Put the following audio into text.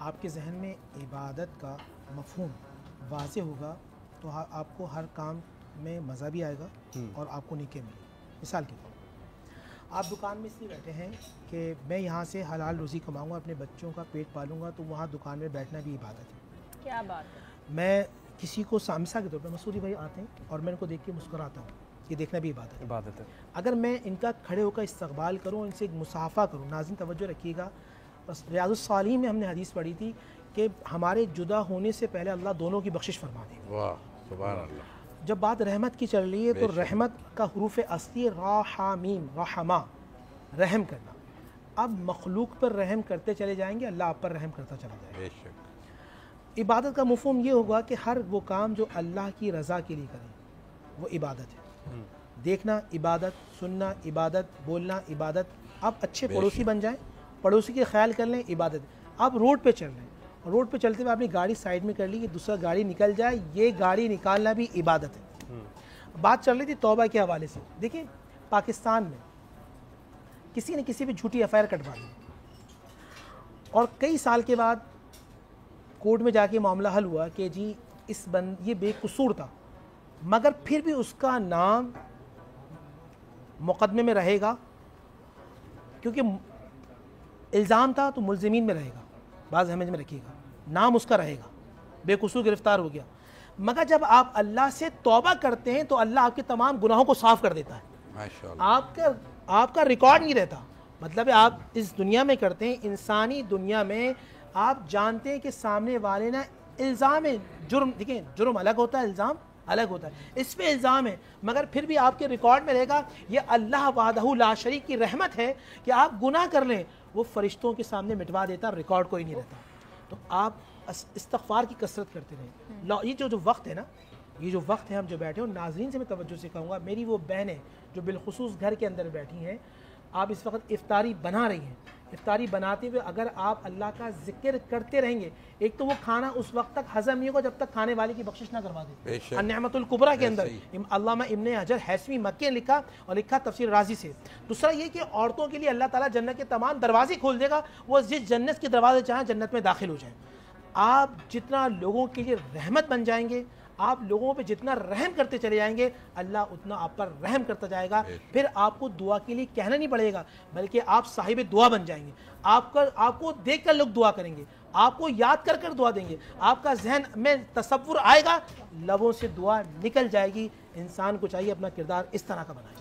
آپ کے ذہن میں عبادت کا مفہوم واضح ہوگا تو آپ کو ہر کام میں مزہ بھی آئے گا اور آپ کو نیکی ملے گی۔ مثال کے طور پر آپ دکان میں اس لیے بیٹھے ہیں کہ میں یہاں سے حلال روزی کماؤں گا، اپنے بچوں کا پیٹ پالوں گا، تو وہاں دکان میں بیٹھنا بھی عبادت ہے۔ کیا بات ہے۔ میں کسی کو مثال کے طور پر مسعودی بھائی آتے ہیں اور میں ان کو دیکھ کے مسکراتا ہوں، یہ دیکھنا بھی عبادت ہے۔ اگر میں ان کا کھڑے ہو کر استقبال کروں، ان سے ایک مصافحہ کروں، ناظرین توجہ رکھیے گا، بس ریاض الصالحین میں ہم نے حدیث پڑھی تھی کہ ہمارے جدا ہونے سے پہلے اللہ دونوں کی بخشش فرما دے گا۔ واہ سبحان اللہ۔ جب بات رحمت کی چل رہی ہے تو رحمت کا حروف اصلی راحمیم، رحمہ، رحم کرنا۔ اب مخلوق پر رحم کرتے چلے جائیں گے، اللہ آپ پر رحم کرتا چلا جائے گا۔ بے شک۔ عبادت کا مفہوم یہ ہوگا کہ ہر وہ کام جو اللہ کی رضا کے لیے کریں وہ عبادت ہے۔ دیکھنا عبادت، سننا عبادت، بولنا عبادت۔ آپ اچھے پڑوسی بن جائیں، پڑوسی کے خیال کر لیں، عبادت۔ آپ روڈ پہ چل رہے ہیں، روڈ پہ چلتے ہوئے اپنی گاڑی سائیڈ میں کر لی کہ دوسرا گاڑی نکل جائے، یہ گاڑی نکالنا بھی عبادت ہے۔ بات چل رہی تھی توبہ کے حوالے سے، دیکھیں پاکستان میں کسی نے کسی پہ جھوٹی ایف آئی آر کٹوا دی اور کئی سال کے بعد کورٹ میں جا کے معاملہ حل ہوا کہ جی یہ بے قصور تھا، مگر پھر بھی اس کا نام مقدمے میں رہے گا کیونکہ الزام تھا تو ملزمین میں رہے گا، بعض سمجھ میں رکھیے گا، نام اس کا رہے گا، بے قصور گرفتار ہو گیا۔ مگر جب آپ اللہ سے توبہ کرتے ہیں تو اللہ آپ کے تمام گناہوں کو صاف کر دیتا ہے، ماشاءاللہ۔ آپ کا ریکارڈ نہیں رہتا۔ مطلب ہے آپ اس دنیا میں کرتے ہیں، انسانی دنیا میں آپ جانتے ہیں کہ سامنے والے نا الزام ہے، جرم، دیکھیں جرم الگ ہوتا ہے، الزام الگ ہوتا ہے، اس پہ الزام ہے، مگر پھر بھی آپ کے ریکارڈ میں رہے گا یہ اللہ وحدہ لا شریک کی رحمت ہے کہ آپ گناہ کر لیں، وہ فرشتوں کے سامنے مٹوا دیتا، ریکارڈ کوئی نہیں رہتا۔ تو آپ استغفار کی کثرت کرتے رہیں۔ یہ جو وقت ہے نا، یہ جو وقت ہے ہم جو بیٹھے ہیں، ناظرین سے میں توجہ سے کہوں گا، میری وہ بہنیں جو بالخصوص گھر کے اندر بیٹھی ہیں، آپ اس وقت افطاری بنا رہی ہیں، افطاری بناتے ہوئے اگر آپ اللہ کا ذکر کرتے رہیں گے، ایک تو وہ کھانا اس وقت تک ہضم نہیں ہوگا جب تک کھانے والے کی بخشش نہ کروا دے۔ النعمت الکبریٰ کے اندر علامہ ابن حجر حیثمی مکی نے لکھا اور لکھا تفسیر رازی سے۔ دوسرا یہ کہ عورتوں کے لیے اللہ تعالیٰ جنت کے تمام دروازے کھول دے گا، وہ جس جنت کے دروازے چاہیں جنت میں داخل ہو جائیں۔ آپ جتنا لوگوں کے لیے رحمت بن جائیں گے، آپ لوگوں پہ جتنا رحم کرتے چلے جائیں گے، اللہ اتنا آپ پر رحم کرتا جائے گا۔ پھر آپ کو دعا کے لیے کہنا نہیں پڑے گا، بلکہ آپ صاحب دعا بن جائیں گے۔ آپ کو دیکھ کر لوگ دعا کریں گے، آپ کو یاد کر کر دعا دیں گے، آپ کا ذہن میں تصور آئے گا، لبوں سے دعا نکل جائے گی۔ انسان کو چاہیے اپنا کردار اس طرح کا بنائے۔